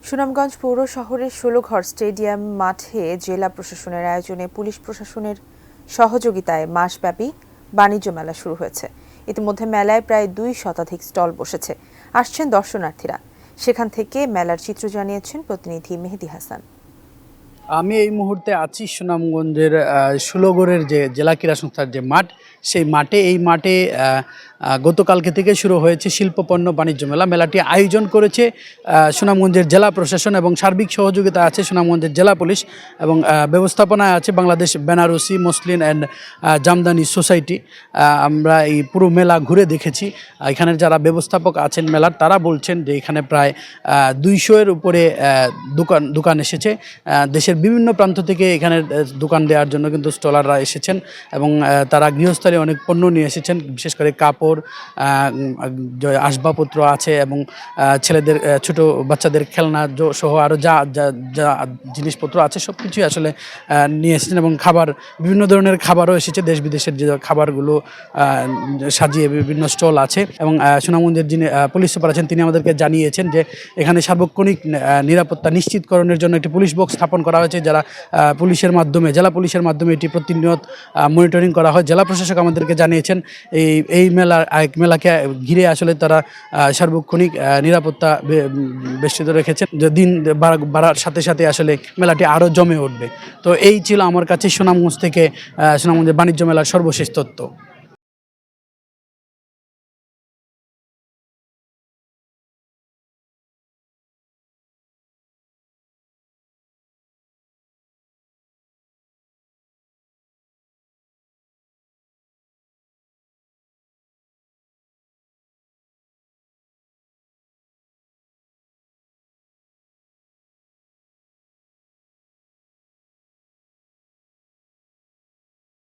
সুনামগঞ্জ পৌর শহরের ১৬ ঘর স্টেডিয়াম মাঠে জেলা প্রশাসনের আয়োজনে পুলিশ প্রশাসনের সহযোগিতায় মাসব্যাপী বাণিজ্য মেলা শুরু হয়েছে। ইতিমধ্যে মেলায় প্রায় ২ শতাধিক স্টল বসেছে। আসছেন দর্শনার্থীরা। সেখান থেকে মেলার চিত্র জানিয়েছেন প্রতিনিধি মেহেদী হাসান। আমি এই মুহূর্তে আছি সুনামগঞ্জের ১৬ যে জেলা ক্রীড়া সংস্থার যে মাঠ, সেই মাঠে গতকালকে থেকে শুরু হয়েছে শিল্পপণ্য বাণিজ্য মেলা। মেলাটি আয়োজন করেছে সুনামগঞ্জের জেলা প্রশাসন এবং সার্বিক সহযোগিতা আছে সুনামগঞ্জের জেলা পুলিশ এবং ব্যবস্থাপনায় আছে Bangladesh Banarasi Muslim and Jamdani society. আমরা এই পুরো মেলা ঘুরে দেখেছি। এখানের যারা ব্যবস্থাপক আছেন মেলার, তারা বলছেন যে এখানে প্রায় ২০০-এর উপরে দোকান এসেছে। দেশের বিভিন্ন প্রান্ত থেকে এখানে দোকান দেওয়ার জন্য কিন্তু স্টলাররা এসেছেন এবং তারা গৃহস্থলী অনেক পণ্য নিয়ে এসেছেন, বিশেষ করে কাপড়, আসবাবপত্র আছে এবং ছেলেদের ছোট বাচ্চাদের খেলনা সহ আরও যা যা জিনিসপত্র আছে সব কিছুই আসলে নিয়ে এসেছেন এবং বিভিন্ন ধরনের খাবারও এসেছে। দেশ বিদেশের যে খাবারগুলো সাজিয়ে বিভিন্ন স্টল আছে এবং সুনামগঞ্জের যিনি পুলিশ সুপার আছেন, তিনি আমাদেরকে জানিয়েছেন যে এখানে সার্বক্ষণিক নিরাপত্তা নিশ্চিতকরণের জন্য একটি পুলিশ বক্স স্থাপন করা হয়েছে, যারা জেলা পুলিশের মাধ্যমে এটি প্রতিনিয়ত মনিটরিং করা হয়। জেলা প্রশাসক আমাদেরকে জানিয়েছেন এই মেলাকে ঘিরে আসলে তারা সার্বক্ষণিক নিরাপত্তা বেষ্টিত রেখেছেন, যে দিন বাড়ার সাথে সাথে আসলে মেলাটি আরও জমে উঠবে। তো এই ছিল আমার কাছে সুনামগঞ্জের বাণিজ্য মেলার সর্বশেষ তথ্য।